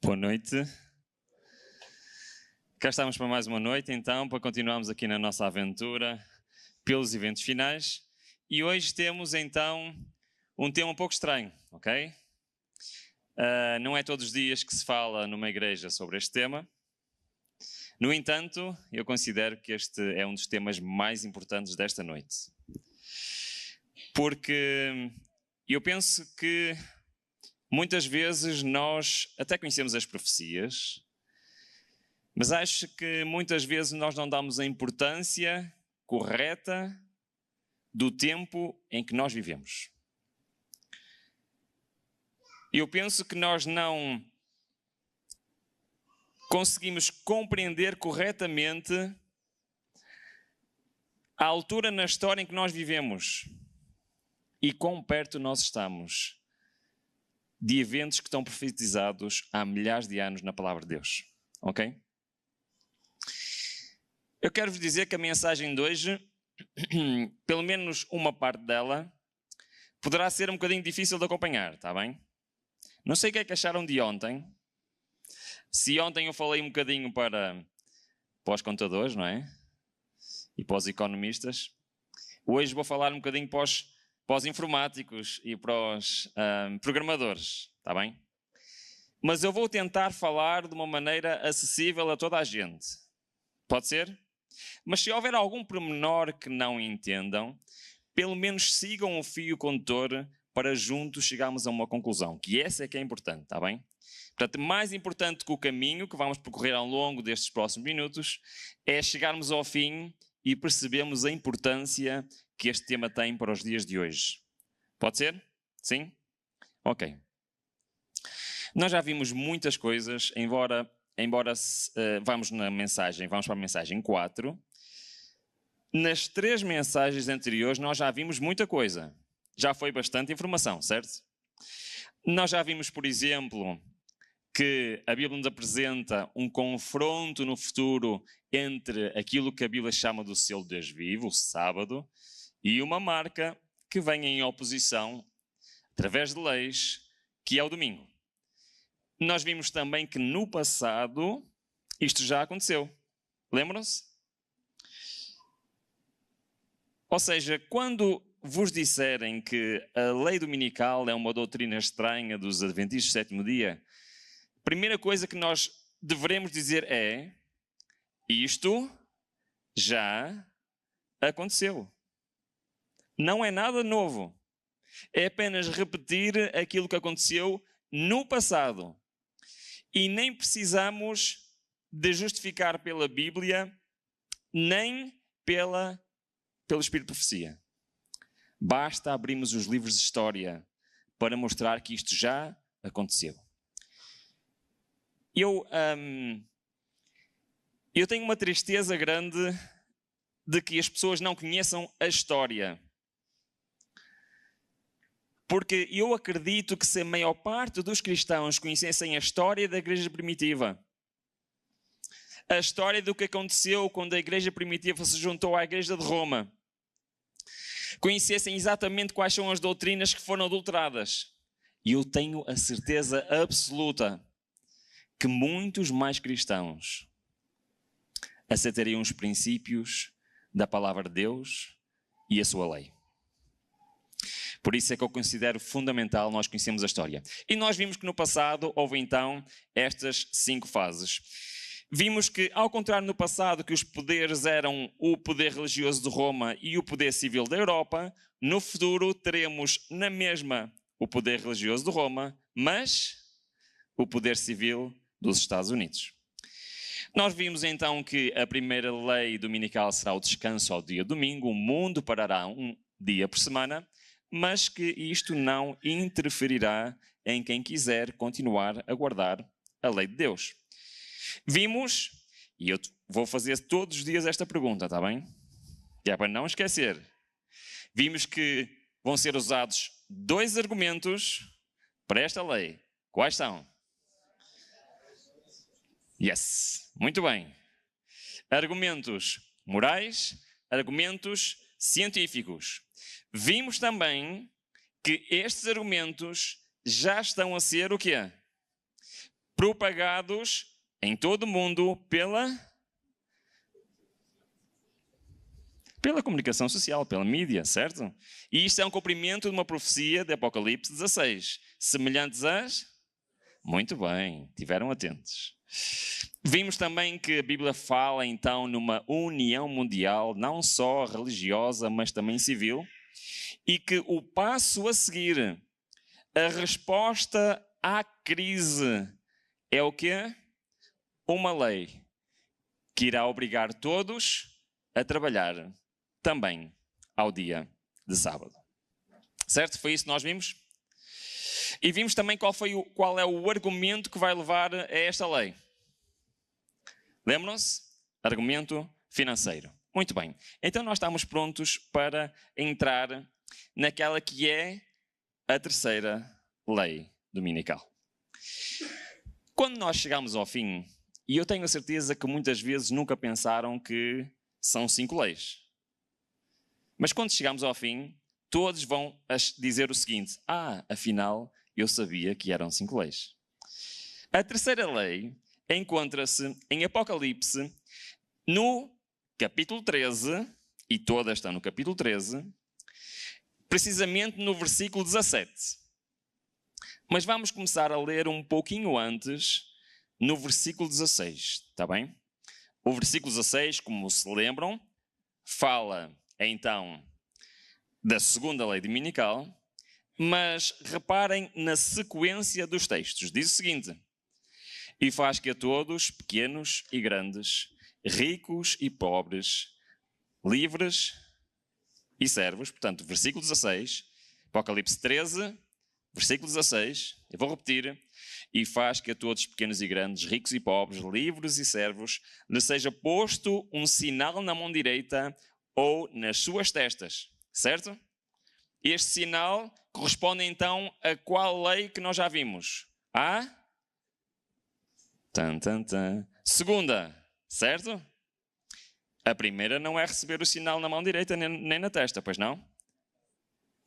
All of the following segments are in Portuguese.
Boa noite. Cá estamos para mais uma noite, então, para continuarmos aqui na nossa aventura pelos eventos finais. E hoje temos, então, um tema um pouco estranho, ok? Não é todos os dias que se fala numa igreja sobre este tema. No entanto, eu considero que este é um dos temas mais importantes desta noite. Porque eu penso que muitas vezes nós até conhecemos as profecias, mas acho que muitas vezes nós não damos a importância correta do tempo em que nós vivemos. Eu penso que nós não conseguimos compreender corretamente a altura na história em que nós vivemos e quão perto nós estamos de eventos que estão profetizados há milhares de anos na palavra de Deus, ok? Eu quero vos dizer que a mensagem de hoje, pelo menos uma parte dela, poderá ser um bocadinho difícil de acompanhar, está bem? Não sei o que é que acharam de ontem. Se ontem eu falei um bocadinho para os contadores, não é? E para os economistas. Hoje vou falar um bocadinho para os informáticos e para os programadores, está bem? Mas eu vou tentar falar de uma maneira acessível a toda a gente. Pode ser? Mas se houver algum pormenor que não entendam, pelo menos sigam o fio condutor para juntos chegarmos a uma conclusão, que essa é que é importante, está bem? Portanto, mais importante que o caminho que vamos percorrer ao longo destes próximos minutos é chegarmos ao fim e percebermos a importância que este tema tem para os dias de hoje. Pode ser? Sim? Ok. Nós já vimos muitas coisas, embora vamos para a mensagem 4. Nas 3 mensagens anteriores nós já vimos muita coisa. Já foi bastante informação, certo? Nós já vimos, por exemplo, que a Bíblia nos apresenta um confronto no futuro entre aquilo que a Bíblia chama do selo de Deus vivo, o sábado, e uma marca que vem em oposição, através de leis, que é o domingo. Nós vimos também que no passado isto já aconteceu. Lembram-se? Ou seja, quando vos disserem que a lei dominical é uma doutrina estranha dos adventistas do sétimo dia, a primeira coisa que nós devemos dizer é: isto já aconteceu. Não é nada novo. É apenas repetir aquilo que aconteceu no passado. E nem precisamos de justificar pela Bíblia, nem pelo Espírito de Profecia. Basta abrirmos os livros de história para mostrar que isto já aconteceu. Eu tenho uma tristeza grande de que as pessoas não conheçam a história. Porque eu acredito que se a maior parte dos cristãos conhecessem a história da igreja primitiva, a história do que aconteceu quando a igreja primitiva se juntou à igreja de Roma, conhecessem exatamente quais são as doutrinas que foram adulteradas, e eu tenho a certeza absoluta que muitos mais cristãos aceitariam os princípios da palavra de Deus e a sua lei. Por isso é que eu considero fundamental nós conhecermos a história. E nós vimos que no passado houve então estas 5 fases. Vimos que, ao contrário no passado, que os poderes eram o poder religioso de Roma e o poder civil da Europa, no futuro teremos na mesma o poder religioso de Roma, mas o poder civil dos Estados Unidos. Nós vimos então que a primeira lei dominical será o descanso ao dia domingo, o mundo parará um dia por semana, mas que isto não interferirá em quem quiser continuar a guardar a lei de Deus. Vimos, e eu vou fazer todos os dias esta pergunta, está bem? Que é para não esquecer. Vimos que vão ser usados 2 argumentos para esta lei. Quais são? Yes, muito bem. Argumentos morais, argumentos científicos. Vimos também que estes argumentos já estão a ser o quê? propagados em todo o mundo pela comunicação social, pela mídia, certo? E isto é um cumprimento de uma profecia de Apocalipse 16, semelhantes às... Muito bem, estiveram atentos. Vimos também que a Bíblia fala então numa união mundial, não só religiosa, mas também civil, e que o passo a seguir, a resposta à crise, é o quê? Uma lei que irá obrigar todos a trabalhar também ao dia de sábado. Certo? Foi isso que nós vimos? E vimos também qual é o argumento que vai levar a esta lei. Lembram-se? Argumento financeiro. Muito bem. Então nós estamos prontos para entrar naquela que é a terceira lei dominical. Quando nós chegamos ao fim, e eu tenho a certeza que muitas vezes nunca pensaram que são 5 leis. Mas quando chegamos ao fim, todos vão dizer o seguinte: afinal, eu sabia que eram 5 leis. A terceira lei encontra-se em Apocalipse, no capítulo 13, e todas estão no capítulo 13, precisamente no versículo 17. Mas vamos começar a ler um pouquinho antes, no versículo 16, está bem? O versículo 16, como se lembram, fala então da segunda lei dominical, mas reparem na sequência dos textos. Diz o seguinte: e faz que a todos, pequenos e grandes, ricos e pobres, livres e servos, portanto, versículo 16, Apocalipse 13, versículo 16, eu vou repetir: e faz que a todos, pequenos e grandes, ricos e pobres, livres e servos, lhe seja posto um sinal na mão direita ou nas suas testas, certo? Este sinal corresponde então a qual lei que nós já vimos? Segunda, certo? A primeira não é receber o sinal na mão direita nem na testa, pois não?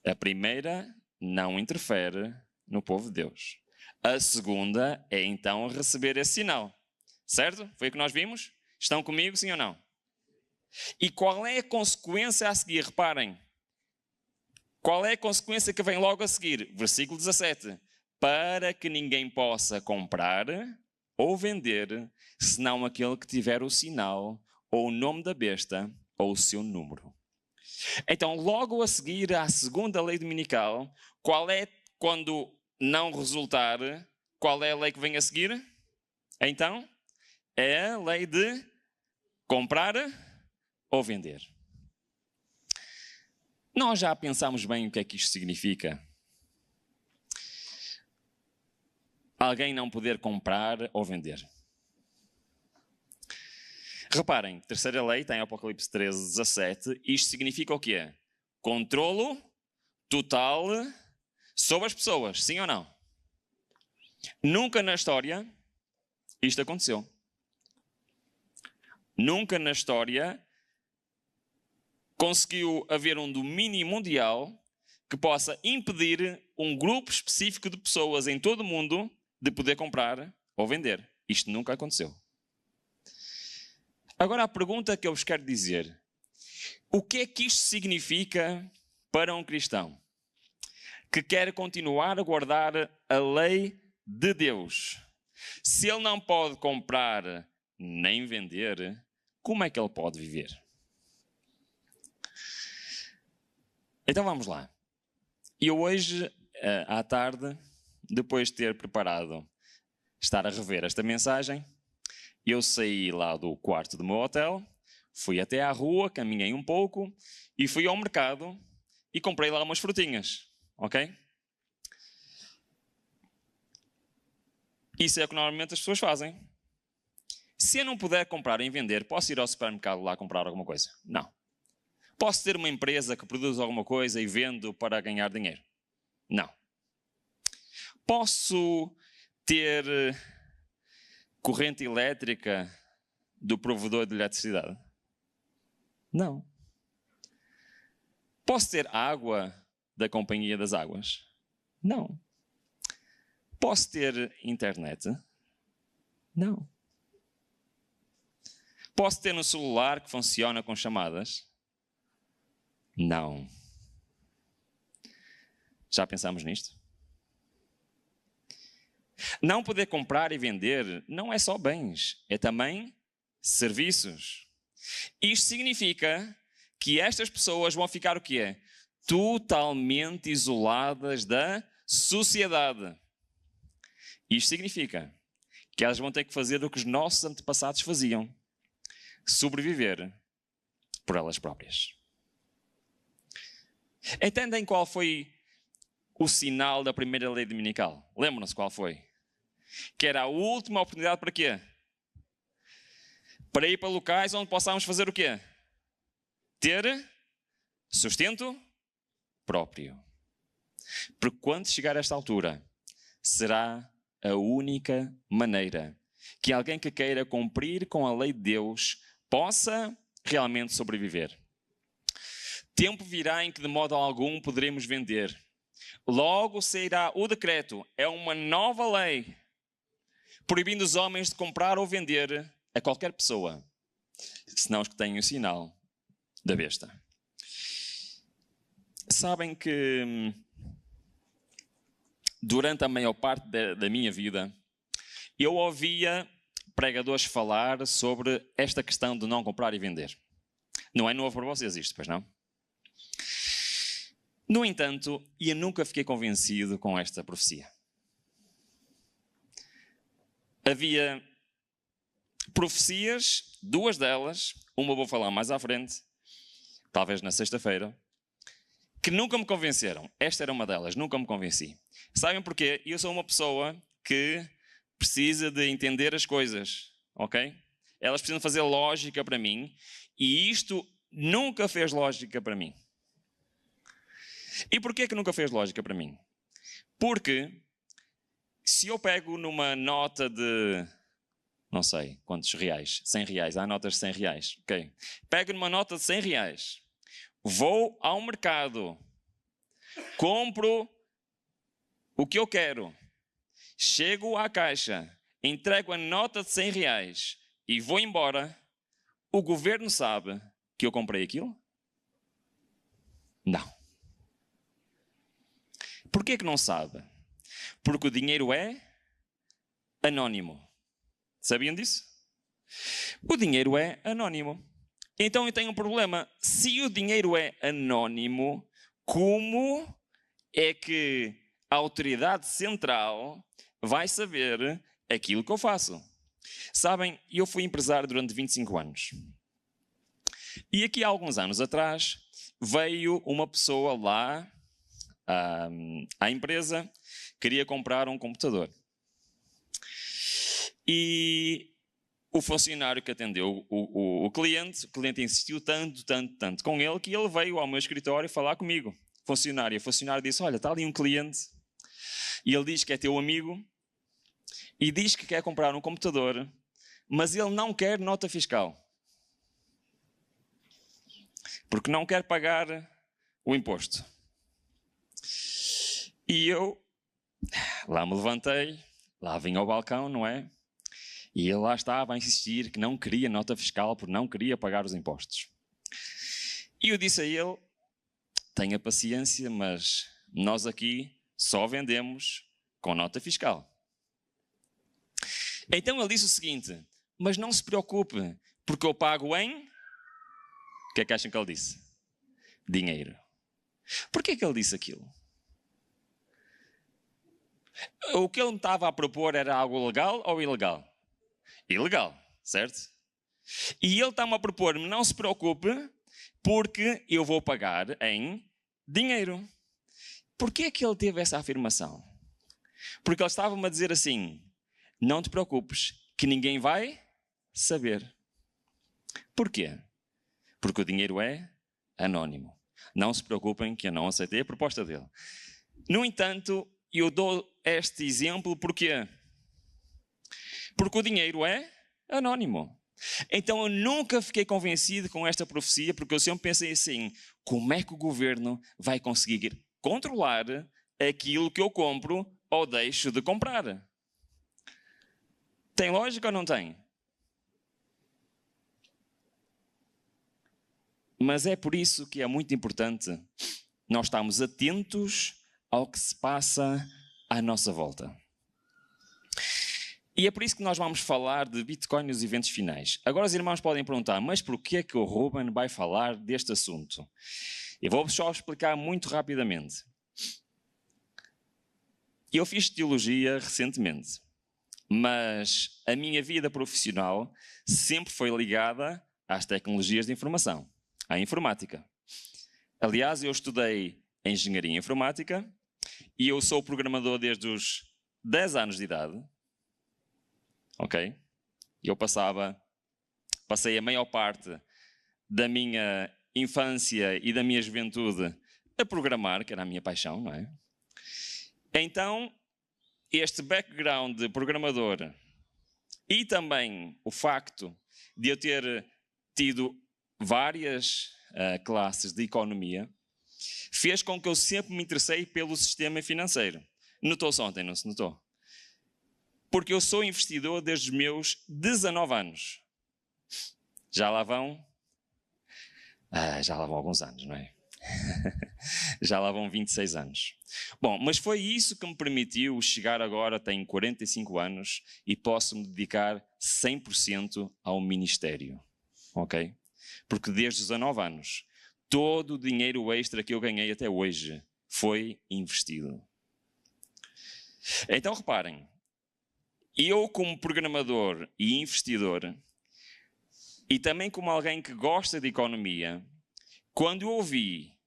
A primeira não interfere no povo de Deus. A segunda é então receber esse sinal, certo? Foi o que nós vimos? Estão comigo, sim ou não? E qual é a consequência a seguir? Reparem. Qual é a consequência que vem logo a seguir? Versículo 17. Para que ninguém possa comprar ou vender, senão aquele que tiver o sinal, ou o nome da besta, ou o seu número. Então, logo a seguir à segunda lei dominical, qual é, quando não resultar, qual é a lei que vem a seguir? Então, é a lei de comprar ou vender. Nós já pensámos bem o que é que isto significa? Alguém não poder comprar ou vender. Reparem, terceira lei, está em Apocalipse 13, 17. Isto significa o quê? Controlo total sobre as pessoas, sim ou não? Nunca na história isto aconteceu. Nunca na história conseguiu haver um domínio mundial que possa impedir um grupo específico de pessoas em todo o mundo de poder comprar ou vender. Isto nunca aconteceu. Agora a pergunta que eu vos quero dizer: o que é que isto significa para um cristão que quer continuar a guardar a lei de Deus? Se ele não pode comprar nem vender, como é que ele pode viver? Então vamos lá. Eu hoje, à tarde, depois de ter preparado, estar a rever esta mensagem, eu saí lá do quarto do meu hotel, fui até à rua, caminhei um pouco e fui ao mercado e comprei lá umas frutinhas, ok? Isso é o que normalmente as pessoas fazem. Se eu não puder comprar nem vender, posso ir ao supermercado lá comprar alguma coisa? Não. Posso ter uma empresa que produz alguma coisa e vendo para ganhar dinheiro? Não. Posso ter corrente elétrica do provedor de eletricidade? Não. Posso ter água da Companhia das Águas? Não. Posso ter internet? Não. Posso ter um celular que funciona com chamadas? Não. Já pensámos nisto? Não poder comprar e vender não é só bens, é também serviços. Isto significa que estas pessoas vão ficar o quê? Totalmente isoladas da sociedade. Isto significa que elas vão ter que fazer o que os nossos antepassados faziam: sobreviver por elas próprias. Entendem qual foi o sinal da primeira lei dominical? Lembram-se qual foi? Que era a última oportunidade para quê? Para ir para locais onde possamos fazer o quê? Ter sustento próprio. Porque quando chegar a esta altura, será a única maneira que alguém que queira cumprir com a lei de Deus possa realmente sobreviver. Tempo virá em que de modo algum poderemos vender. Logo sairá o decreto, é uma nova lei, proibindo os homens de comprar ou vender a qualquer pessoa, senão os que têm o sinal da besta. Sabem que durante a maior parte da minha vida, eu ouvia pregadores falar sobre esta questão de não comprar e vender. Não é novo para vocês isto, pois não? No entanto, eu nunca fiquei convencido com esta profecia. Havia profecias, duas delas, uma vou falar mais à frente, talvez na sexta-feira, que nunca me convenceram. Esta era uma delas, nunca me convenci. Sabem porquê? Eu sou uma pessoa que precisa de entender as coisas, ok? Elas precisam fazer lógica para mim e isto nunca fez lógica para mim. E porquê que nunca fez lógica para mim? Porque se eu pego numa nota de, não sei quantos reais, 100 reais, há notas de 100 reais, ok? Pego numa nota de 100 reais, vou ao mercado, compro o que eu quero, chego à caixa, entrego a nota de 100 reais e vou embora, o governo sabe que eu comprei aquilo? Não. Porquê que não sabe? Porque o dinheiro é anónimo. Sabiam disso? O dinheiro é anónimo. Então eu tenho um problema. Se o dinheiro é anónimo, como é que a autoridade central vai saber aquilo que eu faço? Sabem, eu fui empresário durante 25 anos. E aqui há alguns anos atrás veio uma pessoa lá à empresa, queria comprar um computador. E o funcionário que atendeu o cliente insistiu tanto com ele, que ele veio ao meu escritório falar comigo. O funcionário disse: olha, está ali um cliente, e ele diz que é teu amigo, e diz que quer comprar um computador, mas ele não quer nota fiscal. Porque não quer pagar o imposto. E eu lá me levantei, lá vim ao balcão, não é? E ele lá estava a insistir que não queria nota fiscal porque não queria pagar os impostos. E eu disse a ele: tenha paciência, mas nós aqui só vendemos com nota fiscal. Então ele disse o seguinte: mas não se preocupe, porque eu pago em... O que é que acham que ele disse? Dinheiro. Porquê que ele disse aquilo? O que ele me estava a propor era algo legal ou ilegal? Ilegal, certo? E ele está-me a propor-me: não se preocupe, porque eu vou pagar em dinheiro. Porquê que ele teve essa afirmação? Porque ele estava-me a dizer assim: não te preocupes, que ninguém vai saber. Porquê? Porque o dinheiro é anónimo. Não se preocupem que eu não aceitei a proposta dele. No entanto, eu dou este exemplo porquê? Porque o dinheiro é anónimo. Então eu nunca fiquei convencido com esta profecia, porque eu sempre pensei assim: como é que o governo vai conseguir controlar aquilo que eu compro ou deixo de comprar? Tem lógica ou não tem? Mas é por isso que é muito importante nós estarmos atentos ao que se passa à nossa volta. E é por isso que nós vamos falar de Bitcoin nos eventos finais. Agora os irmãos podem perguntar, mas porquê é que o Ruben vai falar deste assunto? Eu vou só explicar muito rapidamente. Eu fiz teologia recentemente, mas a minha vida profissional sempre foi ligada às tecnologias de informação, à informática. Aliás, eu estudei engenharia informática e eu sou programador desde os 10 anos de idade. Ok? Eu passei a maior parte da minha infância e da minha juventude a programar, que era a minha paixão, não é? Então, este background de programador e também o facto de eu ter tido várias classes de economia fez com que eu sempre me interessei pelo sistema financeiro. Notou-se ontem, não se notou? Porque eu sou investidor desde os meus 19 anos. Já lá vão alguns anos, não é? Já lá vão 26 anos. Bom, mas foi isso que me permitiu chegar agora, tenho 45 anos e posso me dedicar 100% ao ministério. Ok? Porque desde os 19 anos, todo o dinheiro extra que eu ganhei até hoje foi investido. Então reparem, eu como programador e investidor, e também como alguém que gosta de economia, quando eu ouvi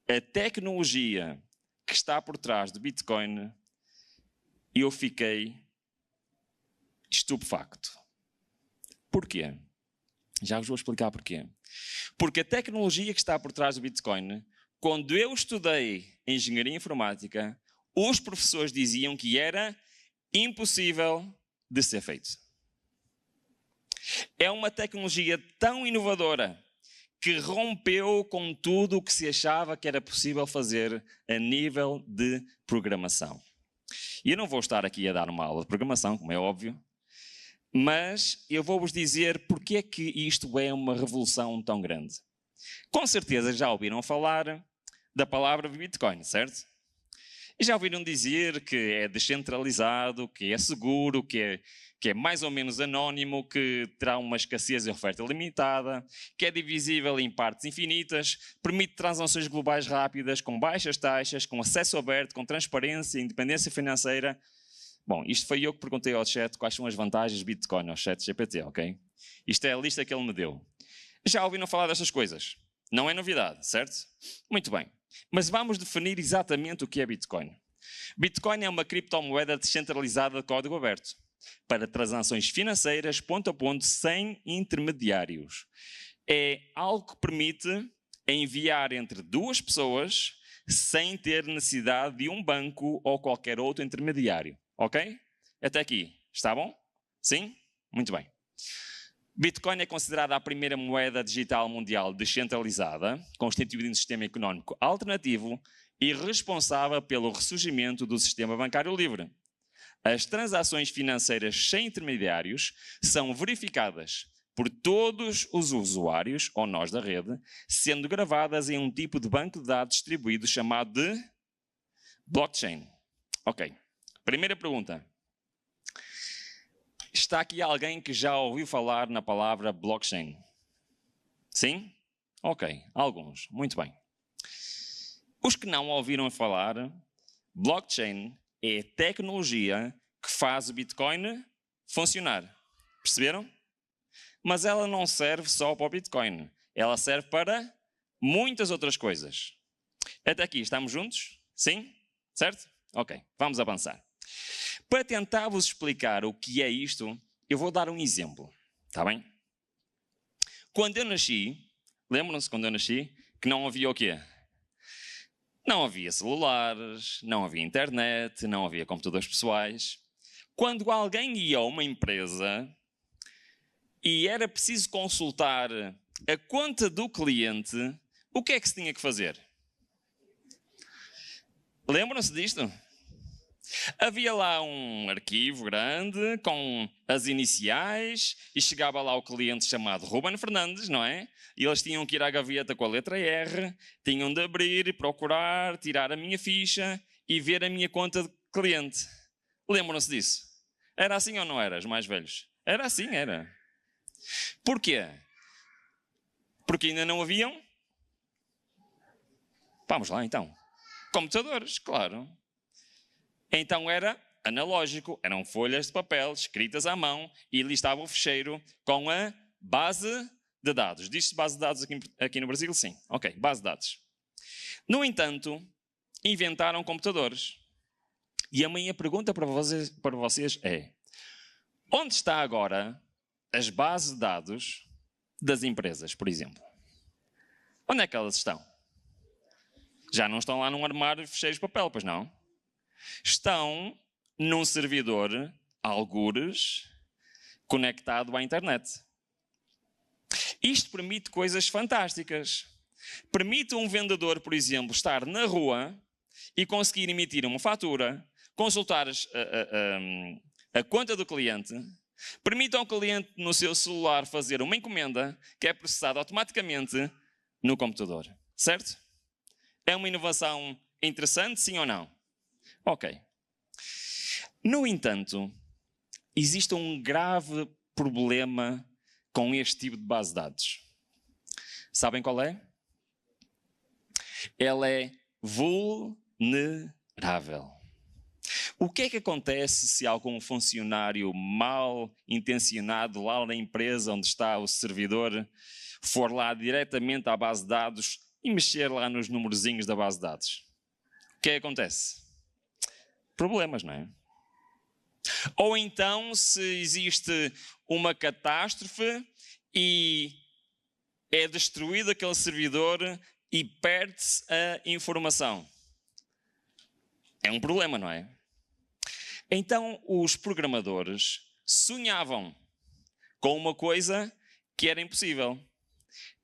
a tecnologia que está por trás do Bitcoin, eu fiquei estupefacto. Porquê? Já vos vou explicar porquê. Porque a tecnologia que está por trás do Bitcoin, quando eu estudei engenharia informática, os professores diziam que era impossível de ser feito. É uma tecnologia tão inovadora que rompeu com tudo o que se achava que era possível fazer a nível de programação. E eu não vou estar aqui a dar uma aula de programação, como é óbvio, mas eu vou-vos dizer porque é que isto é uma revolução tão grande. Com certeza já ouviram falar da palavra Bitcoin, certo? E já ouviram dizer que é descentralizado, que é seguro, que é mais ou menos anónimo, que terá uma escassez e oferta limitada, que é divisível em partes infinitas, permite transações globais rápidas, com baixas taxas, com acesso aberto, com transparência e independência financeira. Bom, isto foi eu que perguntei ao chat quais são as vantagens de Bitcoin, ao chat GPT, ok? Isto é a lista que ele me deu. Já ouviram falar destas coisas? Não é novidade, certo? Muito bem. Mas vamos definir exatamente o que é Bitcoin. Bitcoin é uma criptomoeda descentralizada de código aberto para transações financeiras ponto a ponto sem intermediários. É algo que permite enviar entre duas pessoas sem ter necessidade de um banco ou qualquer outro intermediário. Ok? Até aqui. Está bom? Sim? Muito bem. Bitcoin é considerada a primeira moeda digital mundial descentralizada, constituída em um sistema económico alternativo e responsável pelo ressurgimento do sistema bancário livre. As transações financeiras sem intermediários são verificadas por todos os usuários ou nós da rede, sendo gravadas em um tipo de banco de dados distribuído chamado de blockchain. Ok. Primeira pergunta. Está aqui alguém que já ouviu falar na palavra blockchain? Sim? Ok, alguns. Muito bem. Os que não ouviram falar, blockchain é a tecnologia que faz o Bitcoin funcionar. Perceberam? Mas ela não serve só para o Bitcoin. Ela serve para muitas outras coisas. Até aqui, estamos juntos? Sim? Certo? Ok, vamos avançar. Para tentar vos explicar o que é isto, eu vou dar um exemplo. Está bem? Quando eu nasci, lembram-se quando eu nasci, que não havia o quê? Não havia celulares, não havia internet, não havia computadores pessoais. Quando alguém ia a uma empresa e era preciso consultar a conta do cliente, o que é que se tinha que fazer? Lembram-se disto? Havia lá um arquivo grande com as iniciais e chegava lá o cliente chamado Ruben Fernandes, não é? E eles tinham que ir à gaveta com a letra R, tinham de abrir, procurar, tirar a minha ficha e ver a minha conta de cliente. Lembram-se disso? Era assim ou não era, os mais velhos? Era assim, era. Porquê? Porque ainda não haviam? Vamos lá então. Computadores, claro. Então era analógico, eram folhas de papel escritas à mão e ali estava o ficheiro com a base de dados. Diz-se base de dados aqui no Brasil? Sim. Ok, base de dados. No entanto, inventaram computadores. E a minha pergunta para vocês é: onde está agora as bases de dados das empresas, por exemplo? Onde é que elas estão? Já não estão lá num armário de ficheiros de papel, pois não? Estão num servidor, algures, conectado à internet. Isto permite coisas fantásticas. Permite um vendedor, por exemplo, estar na rua e conseguir emitir uma fatura, consultar a conta do cliente, permite ao cliente no seu celular fazer uma encomenda que é processada automaticamente no computador. Certo? É uma inovação interessante, sim ou não? Ok. No entanto, existe um grave problema com este tipo de base de dados. Sabem qual é? Ela é vulnerável. O que é que acontece se algum funcionário mal intencionado lá na empresa onde está o servidor for lá diretamente à base de dados e mexer lá nos numerozinhos da base de dados? O que é que acontece? Problemas, não é? Ou então, se existe uma catástrofe e é destruído aquele servidor e perde-se a informação. É um problema, não é? Então, os programadores sonhavam com uma coisa que era impossível: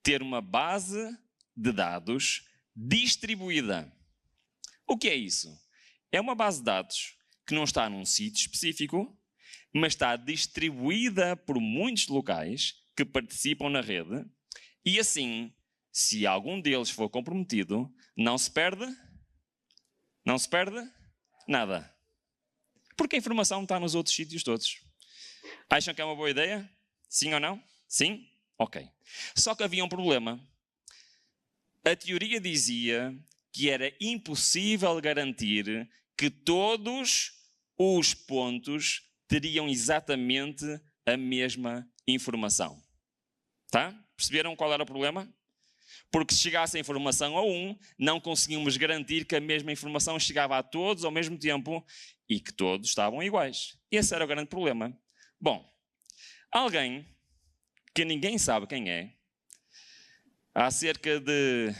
ter uma base de dados distribuída. O que é isso? É uma base de dados que não está num sítio específico, mas está distribuída por muitos locais que participam na rede, e assim, se algum deles for comprometido, não se perde nada. Porque a informação está nos outros sítios todos. Acham que é uma boa ideia? Sim ou não? Sim? Ok. Só que havia um problema. A teoria dizia que era impossível garantir que todos os pontos teriam exatamente a mesma informação. Tá? Perceberam qual era o problema? Porque se chegasse a informação a um, não conseguíamos garantir que a mesma informação chegava a todos ao mesmo tempo e que todos estavam iguais. Esse era o grande problema. Bom, alguém que ninguém sabe quem é, há cerca de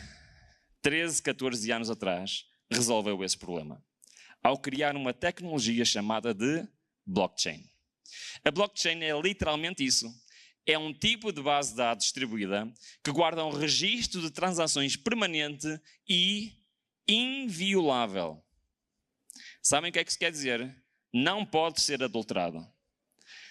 13, 14 anos atrás, resolveu esse problema ao criar uma tecnologia chamada de blockchain. A blockchain é literalmente isso. É um tipo de base de dados distribuída que guarda um registro de transações permanente e inviolável. Sabem o que é que isso quer dizer? Não pode ser adulterado.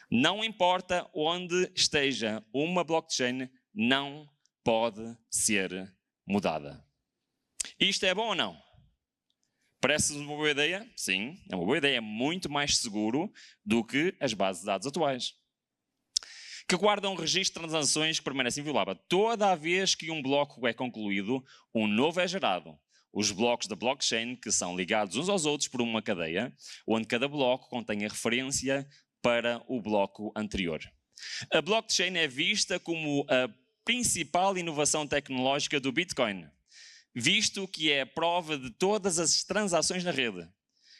Não importa onde esteja, uma blockchain não pode ser mudada. Isto é bom ou não? Parece-vos uma boa ideia? Sim, é uma boa ideia. É muito mais seguro do que as bases de dados atuais, que guardam um registro de transações que permanece inviolável. Toda a vez que um bloco é concluído, um novo é gerado. Os blocos da blockchain, que são ligados uns aos outros por uma cadeia, onde cada bloco contém a referência para o bloco anterior. A blockchain é vista como a principal inovação tecnológica do Bitcoin, visto que é a prova de todas as transações na rede.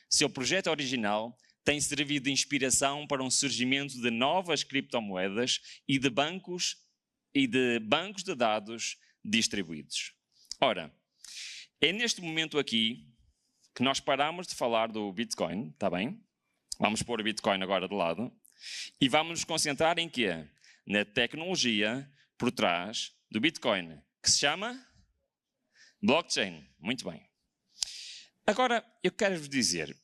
Seu projeto original tem servido de inspiração para um surgimento de novas criptomoedas e de bancos de dados distribuídos. Ora, é neste momento aqui que nós paramos de falar do Bitcoin, está bem? Vamos pôr o Bitcoin agora de lado e vamos nos concentrar em quê? Na tecnologia por trás do Bitcoin, que se chama blockchain. Muito bem. Agora, eu quero vos dizer,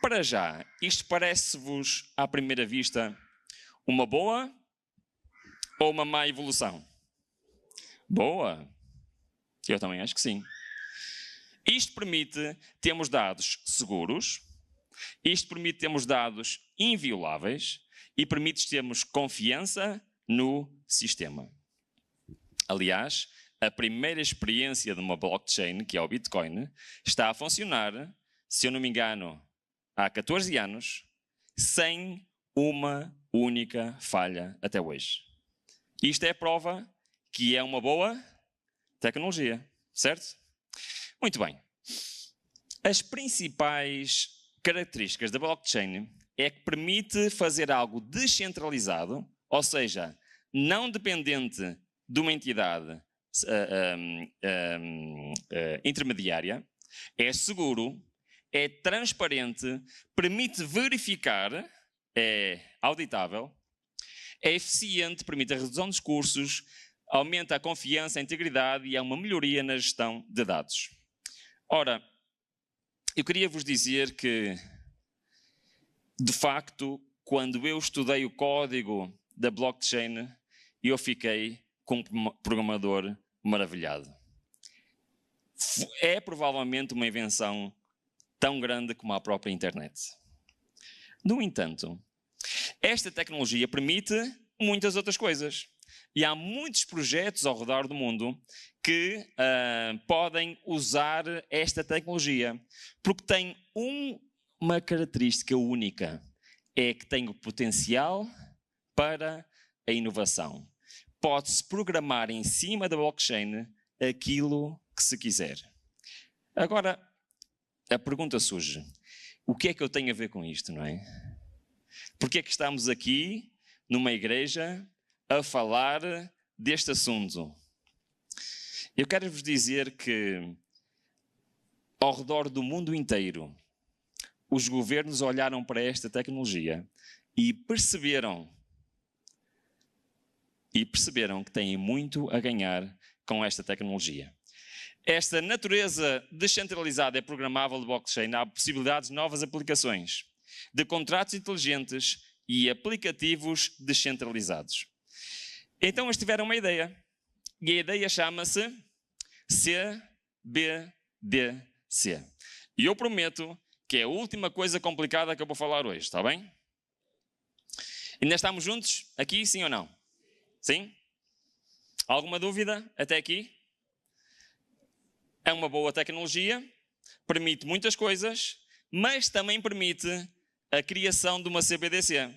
para já, isto parece-vos, à primeira vista, uma boa ou uma má evolução? Boa. Eu também acho que sim. Isto permite termos dados seguros, isto permite termos dados invioláveis e permite termos confiança no sistema. Aliás, a primeira experiência de uma blockchain, que é o Bitcoin, está a funcionar, se eu não me engano, há 14 anos, sem uma única falha até hoje. Isto é a prova que é uma boa tecnologia, certo? Muito bem. As principais características da blockchain é que permite fazer algo descentralizado, ou seja, não dependente de uma entidade intermediária, é seguro, é transparente, permite verificar, é auditável, é eficiente, permite a redução dos custos, aumenta a confiança, a integridade e há uma melhoria na gestão de dados. Ora, eu queria vos dizer que, de facto, quando eu estudei o código da blockchain, eu fiquei com um programador maravilhado. É provavelmente uma invenção tão grande como a própria internet. No entanto, esta tecnologia permite muitas outras coisas. E há muitos projetos ao redor do mundo que podem usar esta tecnologia, porque tem uma característica única, é que tem o potencial para a inovação. Pode-se programar em cima da blockchain aquilo que se quiser. Agora, a pergunta surge, o que é que eu tenho a ver com isto, não é? Porque é que estamos aqui, numa igreja, a falar deste assunto? Eu quero vos dizer que, ao redor do mundo inteiro, os governos olharam para esta tecnologia e perceberam que têm muito a ganhar com esta tecnologia. Esta natureza descentralizada e programável de blockchain há possibilidades de novas aplicações, de contratos inteligentes e aplicativos descentralizados. Então eles tiveram uma ideia, e a ideia chama-se CBDC. E eu prometo que é a última coisa complicada que eu vou falar hoje, está bem? Ainda estamos juntos aqui, sim ou não? Sim? Alguma dúvida até aqui? É uma boa tecnologia, permite muitas coisas, mas também permite a criação de uma CBDC.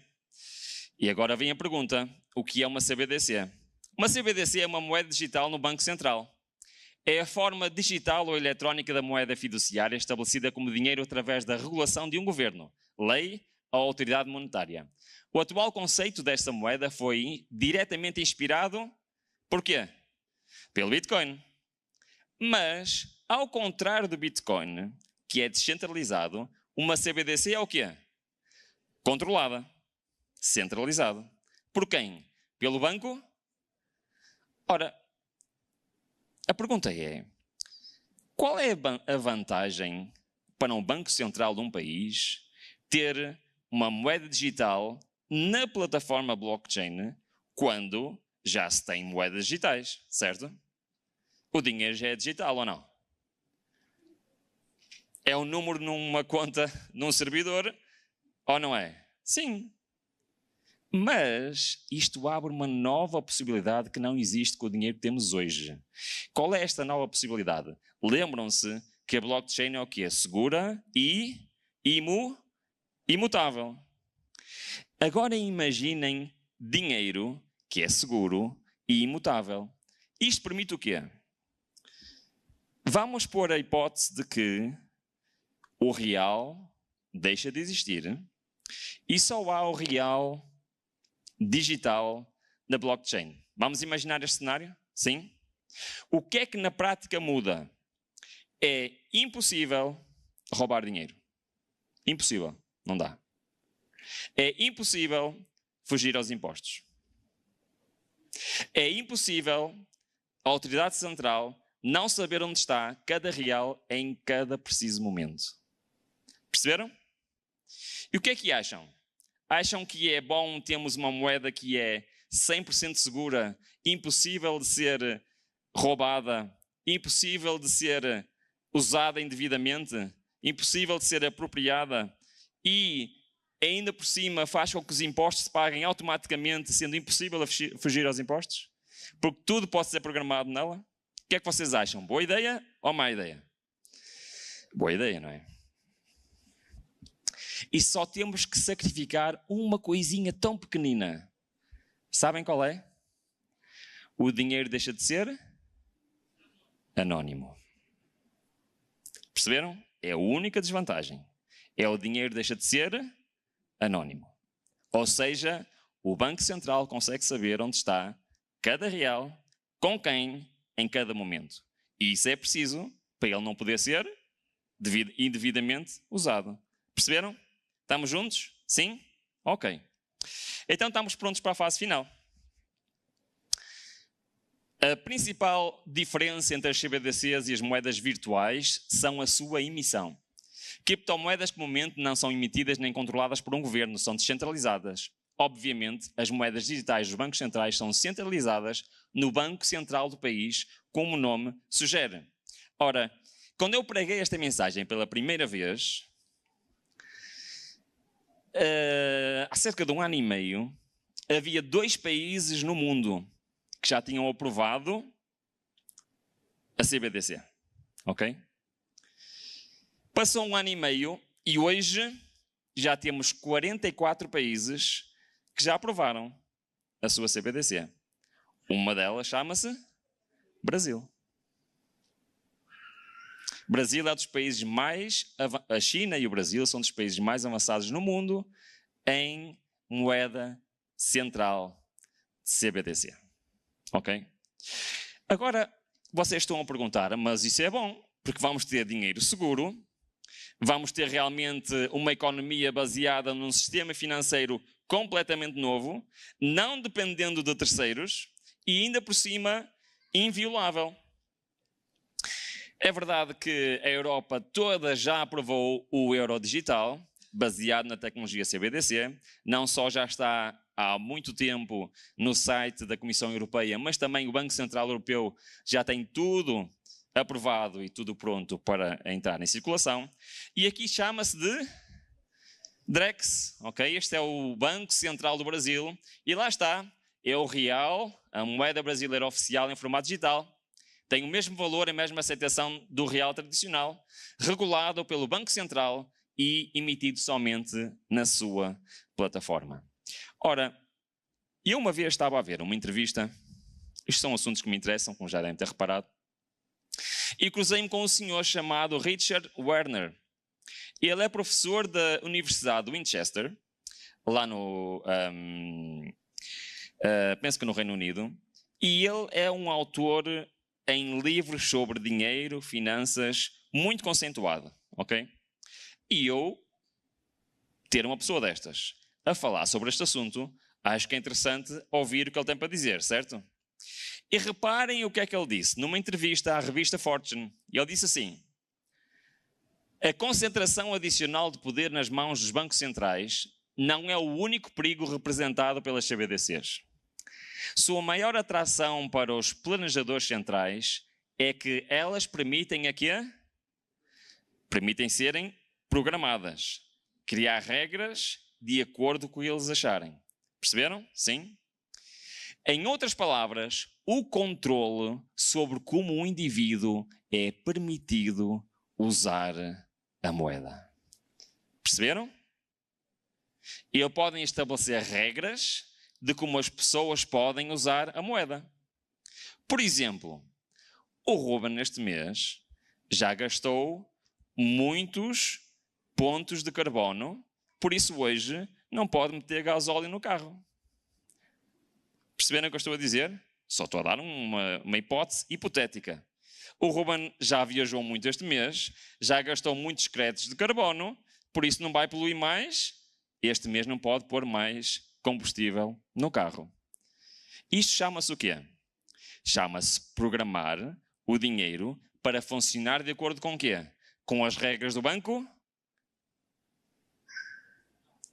E agora vem a pergunta, o que é uma CBDC? Uma CBDC é uma moeda digital no Banco Central. É a forma digital ou eletrónica da moeda fiduciária estabelecida como dinheiro através da regulação de um governo, lei ou autoridade monetária. O atual conceito desta moeda foi diretamente inspirado, por quê? Pelo Bitcoin. Mas, ao contrário do Bitcoin, que é descentralizado, uma CBDC é o quê? Controlada. Centralizado. Por quem? Pelo banco? Ora, a pergunta é, qual é a vantagem para um banco central de um país ter uma moeda digital na plataforma blockchain quando já se tem moedas digitais, certo? O dinheiro já é digital ou não? É um número numa conta, num servidor, ou não é? Sim. Mas isto abre uma nova possibilidade que não existe com o dinheiro que temos hoje. Qual é esta nova possibilidade? Lembram-se que a blockchain é o quê? Segura e imutável. Agora imaginem dinheiro que é seguro e imutável. Isto permite o quê? Vamos pôr a hipótese de que o real deixa de existir e só há o real digital na blockchain. Vamos imaginar este cenário? Sim? O que é que na prática muda? É impossível roubar dinheiro. Impossível. Não dá. É impossível fugir aos impostos. É impossível a autoridade central não saber onde está cada real em cada preciso momento. Perceberam? E o que é que acham? Acham que é bom termos uma moeda que é 100% segura, impossível de ser roubada, impossível de ser usada indevidamente, impossível de ser apropriada e ainda por cima faz com que os impostos se paguem automaticamente, sendo impossível fugir aos impostos? Porque tudo pode ser programado nela? O que é que vocês acham? Boa ideia ou má ideia? Boa ideia, não é? E só temos que sacrificar uma coisinha tão pequenina. Sabem qual é? O dinheiro deixa de ser anónimo. Perceberam? É a única desvantagem. É o dinheiro deixa de ser anónimo. Ou seja, o Banco Central consegue saber onde está cada real, com quem, em cada momento. E isso é preciso para ele não poder ser indevidamente usado. Perceberam? Estamos juntos? Sim? Ok. Então estamos prontos para a fase final. A principal diferença entre as CBDCs e as moedas virtuais são a sua emissão. Criptomoedas que, no momento, não são emitidas nem controladas por um governo, são descentralizadas. Obviamente, as moedas digitais dos bancos centrais são centralizadas no Banco Central do país, como o nome sugere. Ora, quando eu preguei esta mensagem pela primeira vez, há cerca de 1 ano e meio, havia 2 países no mundo que já tinham aprovado a CBDC. Ok? Passou 1 ano e meio e hoje já temos 44 países que já aprovaram a sua CBDC. Uma delas chama-se Brasil. Brasil é dos países mais... A China e o Brasil são dos países mais avançados no mundo em moeda central de CBDC. Ok? Agora, vocês estão a perguntar, mas isso é bom, porque vamos ter dinheiro seguro, vamos ter realmente uma economia baseada num sistema financeiro completamente novo, não dependendo de terceiros e ainda por cima inviolável. É verdade que a Europa toda já aprovou o euro digital, baseado na tecnologia CBDC. Não só já está há muito tempo no site da Comissão Europeia, mas também o Banco Central Europeu já tem tudo aprovado e tudo pronto para entrar em circulação. E aqui chama-se de Drex, ok? Este é o Banco Central do Brasil e lá está, é o real, a moeda brasileira oficial em formato digital. Tem o mesmo valor, a mesma aceitação do real tradicional, regulado pelo Banco Central e emitido somente na sua plataforma. Ora, eu uma vez estava a ver uma entrevista, isto são assuntos que me interessam, como já devem ter reparado, e cruzei-me com um senhor chamado Richard Werner. Ele é professor da Universidade de Winchester, lá no, penso que no Reino Unido, e ele é um autor em livros sobre dinheiro, finanças, muito conceituado, ok? E eu, ter uma pessoa destas a falar sobre este assunto, acho que é interessante ouvir o que ele tem para dizer, certo? E reparem o que é que ele disse numa entrevista à revista Fortune. Ele disse assim: a concentração adicional de poder nas mãos dos bancos centrais não é o único perigo representado pelas CBDCs. Sua maior atração para os planejadores centrais é que elas permitem a quê? Permitem serem programadas, criar regras de acordo com o que eles acharem. Perceberam? Sim? Em outras palavras, o controle sobre como um indivíduo é permitido usar a moeda. Perceberam? E podem estabelecer regras de como as pessoas podem usar a moeda. Por exemplo, o Ruben neste mês já gastou muitos pontos de carbono, por isso hoje não pode meter gasóleo no carro. Perceberam o que eu estou a dizer? Só estou a dar uma hipótese hipotética. O Ruben já viajou muito este mês, já gastou muitos créditos de carbono, por isso não vai poluir mais. Este mês não pode pôr mais combustível no carro. Isto chama-se o quê? Chama-se programar o dinheiro para funcionar de acordo com o quê? Com as regras do banco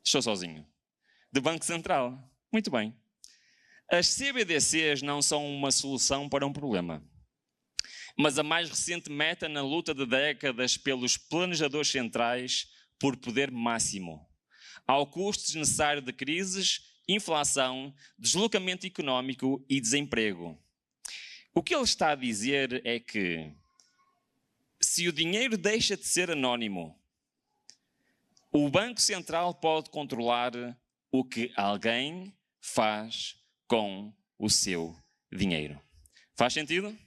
Estou sozinho. De Banco Central. Muito bem. As CBDCs não são uma solução para um problema, mas a mais recente meta na luta de décadas pelos planejadores centrais por poder máximo, ao custo desnecessário de crises, inflação, deslocamento económico e desemprego. O que ele está a dizer é que, se o dinheiro deixa de ser anónimo, o Banco Central pode controlar o que alguém faz com o seu dinheiro. Faz sentido?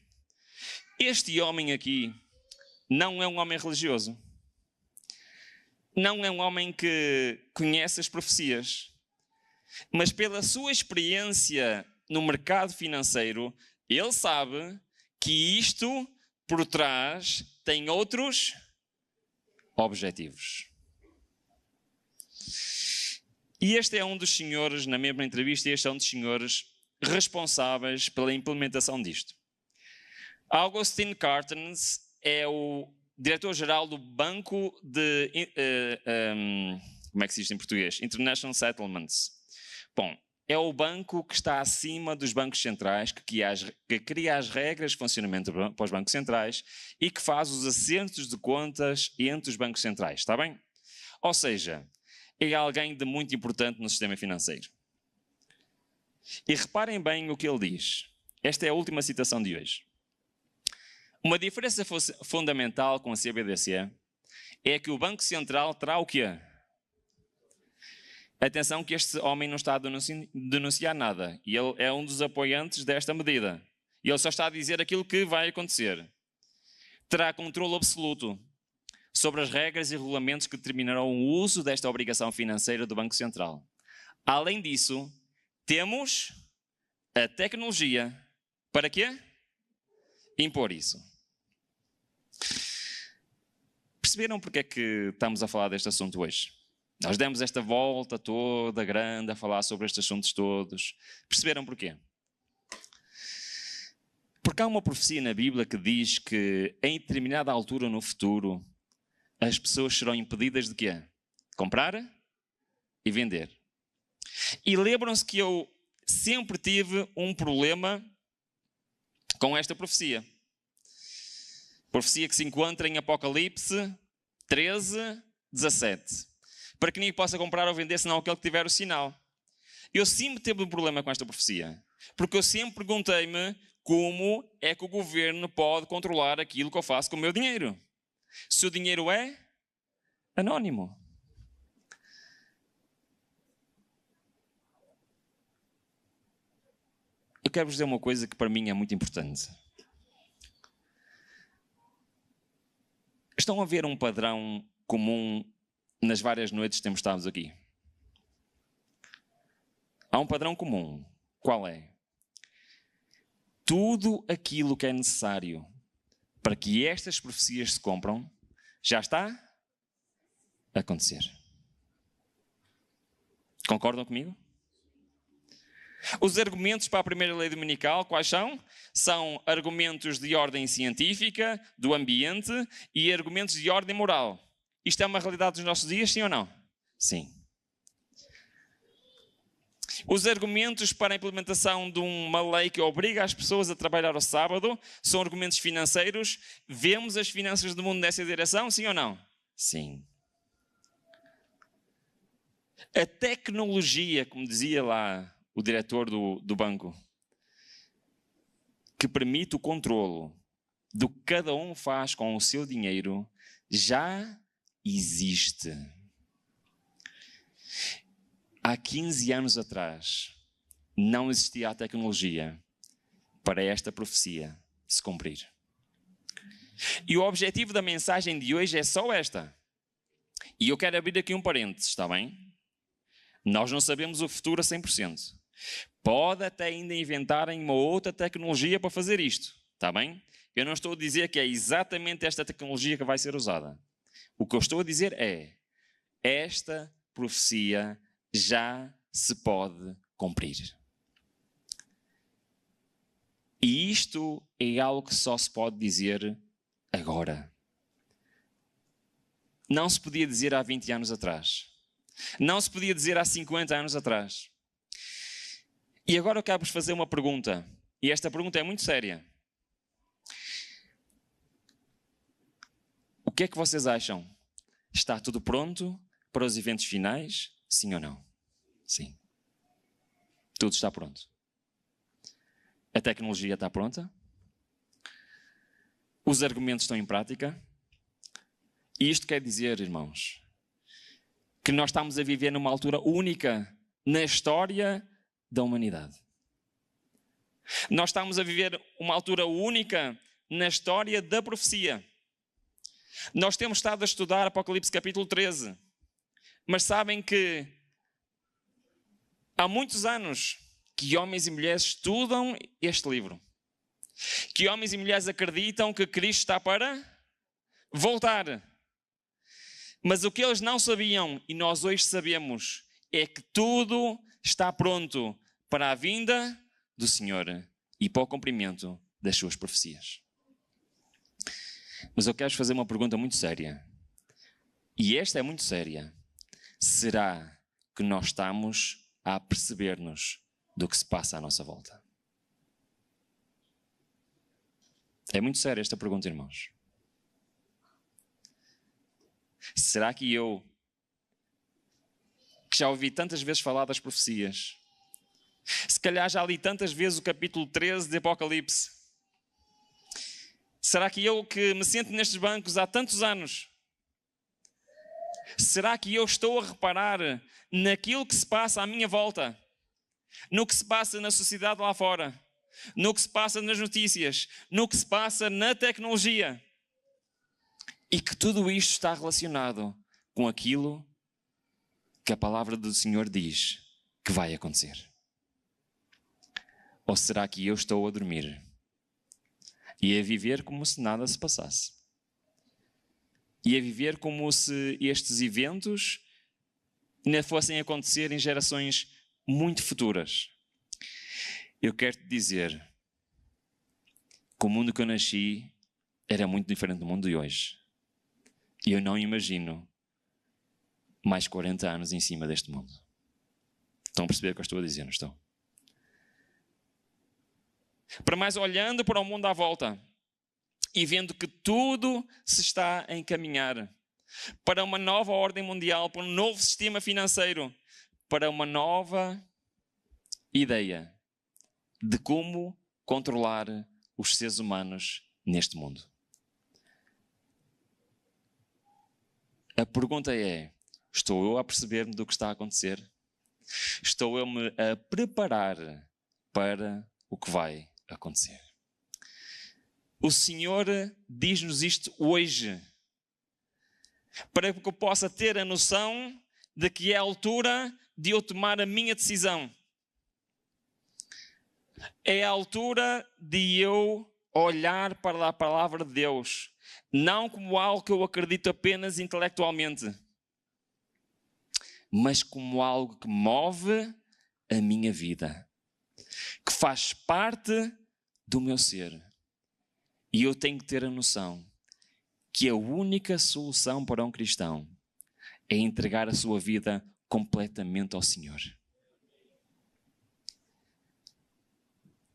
Este homem aqui não é um homem religioso. Não é um homem que conhece as profecias. Mas pela sua experiência no mercado financeiro, ele sabe que isto, por trás, tem outros objetivos. E este é um dos senhores, na mesma entrevista, este é um dos senhores responsáveis pela implementação disto. Augustin Carstens é o diretor-geral do Banco de... como é que se diz em português? International Settlements. Bom, é o banco que está acima dos bancos centrais, que cria as regras de funcionamento para os bancos centrais e que faz os assentos de contas entre os bancos centrais, está bem? Ou seja, é alguém de muito importante no sistema financeiro. E reparem bem o que ele diz. Esta é a última citação de hoje. Uma diferença fundamental com a CBDC é que o Banco Central terá o quê? Atenção que este homem não está a denunciar nada. E ele é um dos apoiantes desta medida. E ele só está a dizer aquilo que vai acontecer. Terá controle absoluto sobre as regras e regulamentos que determinarão o uso desta obrigação financeira do Banco Central. Além disso, temos a tecnologia. Para quê? Impor isso. Perceberam porque é que estamos a falar deste assunto hoje? Nós demos esta volta toda grande a falar sobre estes assuntos todos. Perceberam porquê? Porque há uma profecia na Bíblia que diz que em determinada altura no futuro as pessoas serão impedidas de quê? Comprar e vender. E lembram-se que eu sempre tive um problema com esta profecia. Profecia que se encontra em Apocalipse 13, 17. Para que ninguém possa comprar ou vender, senão aquele que tiver o sinal. Eu sempre tive um problema com esta profecia. Porque eu sempre perguntei-me como é que o governo pode controlar aquilo que eu faço com o meu dinheiro. Se o dinheiro é anónimo. Eu quero vos dizer uma coisa que para mim é muito importante. Estão a ver um padrão comum nas várias noites que temos estado aqui? Há um padrão comum. Qual é? Tudo aquilo que é necessário para que estas profecias se cumpram já está a acontecer. Concordam comigo? Os argumentos para a primeira lei dominical, quais são? São argumentos de ordem científica, do ambiente e argumentos de ordem moral. Isto é uma realidade dos nossos dias, sim ou não? Sim. Os argumentos para a implementação de uma lei que obriga as pessoas a trabalhar ao sábado são argumentos financeiros. Vemos as finanças do mundo nessa direção, sim ou não? Sim. A tecnologia, como dizia lá o diretor do banco, que permite o controlo do que cada um faz com o seu dinheiro, já existe. Há 15 anos atrás, não existia a tecnologia para esta profecia se cumprir. E o objetivo da mensagem de hoje é só esta. E eu quero abrir aqui um parênteses, está bem? Nós não sabemos o futuro a 100%. Pode até ainda inventarem uma outra tecnologia para fazer isto, está bem? Eu não estou a dizer que é exatamente esta tecnologia que vai ser usada. O que eu estou a dizer é, esta profecia já se pode cumprir. E isto é algo que só se pode dizer agora. Não se podia dizer há 20 anos atrás. Não se podia dizer há 50 anos atrás. E agora eu quero-vos fazer uma pergunta. E esta pergunta é muito séria. O que é que vocês acham? Está tudo pronto para os eventos finais? Sim ou não? Sim. Tudo está pronto. A tecnologia está pronta. Os argumentos estão em prática. E isto quer dizer, irmãos, que nós estamos a viver numa altura única na história da humanidade. Nós estamos a viver uma altura única na história da profecia. Nós temos estado a estudar Apocalipse capítulo 13, mas sabem que há muitos anos que homens e mulheres estudam este livro. Que homens e mulheres acreditam que Cristo está para voltar. Mas o que eles não sabiam, e nós hoje sabemos, é que tudo está pronto para a vinda do Senhor e para o cumprimento das suas profecias. Mas eu quero fazer uma pergunta muito séria. E esta é muito séria. Será que nós estamos a perceber-nos do que se passa à nossa volta? É muito séria esta pergunta, irmãos. Será que eu, que já ouvi tantas vezes falar das profecias, se calhar já li tantas vezes o capítulo 13 de Apocalipse, será que eu que me sento nestes bancos há tantos anos, será que eu estou a reparar naquilo que se passa à minha volta, no que se passa na sociedade lá fora, no que se passa nas notícias, no que se passa na tecnologia? E que tudo isto está relacionado com aquilo que a palavra do Senhor diz que vai acontecer? Ou será que eu estou a dormir e a viver como se nada se passasse? E a viver como se estes eventos ainda fossem acontecer em gerações muito futuras? Eu quero te dizer que o mundo que eu nasci era muito diferente do mundo de hoje. E eu não imagino mais 40 anos em cima deste mundo. Estão a perceber o que eu estou a dizer, não estão? Para mais olhando para o mundo à volta e vendo que tudo se está a encaminhar para uma nova ordem mundial, para um novo sistema financeiro, para uma nova ideia de como controlar os seres humanos neste mundo. A pergunta é, estou eu a perceber-me do que está a acontecer? Estou eu-me a preparar para o que vai acontecer? O Senhor diz-nos isto hoje, para que eu possa ter a noção de que é a altura de eu tomar a minha decisão. É a altura de eu olhar para a palavra de Deus, não como algo que eu acredito apenas intelectualmente, mas como algo que move a minha vida, que faz parte do meu ser. E eu tenho que ter a noção que a única solução para um cristão é entregar a sua vida completamente ao Senhor.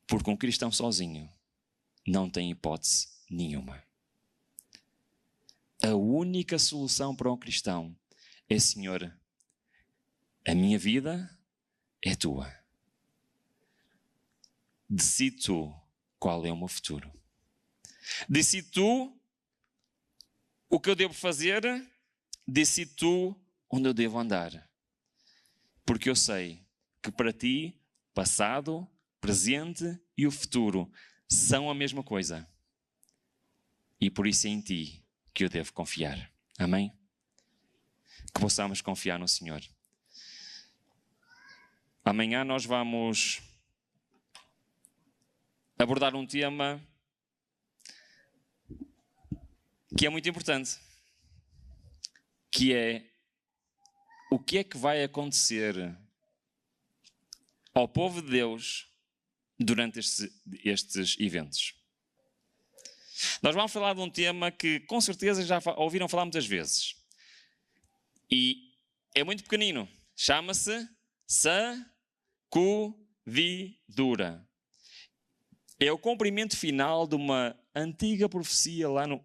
Porque um cristão sozinho não tem hipótese nenhuma. A única solução para um cristão é: Senhor, a minha vida é tua. Decide tu qual é o meu futuro. Decide tu o que eu devo fazer. Decide tu onde eu devo andar. Porque eu sei que para ti, passado, presente e o futuro são a mesma coisa. E por isso é em ti que eu devo confiar. Amém? Que possamos confiar no Senhor. Amanhã nós vamos abordar um tema que é muito importante, que é o que é que vai acontecer ao povo de Deus durante estes eventos. Nós vamos falar de um tema que com certeza já ouviram falar muitas vezes. E É muito pequenino. Chama-se sacudidura. É o cumprimento final de uma antiga profecia lá no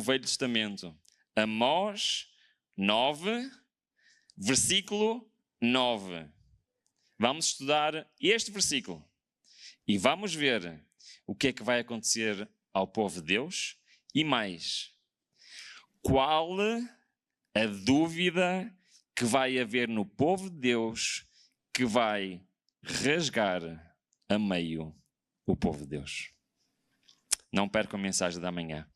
Velho Testamento. Amós 9, versículo 9. Vamos estudar este versículo e vamos ver o que é que vai acontecer ao povo de Deus e mais. Qual a dúvida que vai haver no povo de Deus que vai rasgar a meio o povo de Deus? Não percam a mensagem da manhã.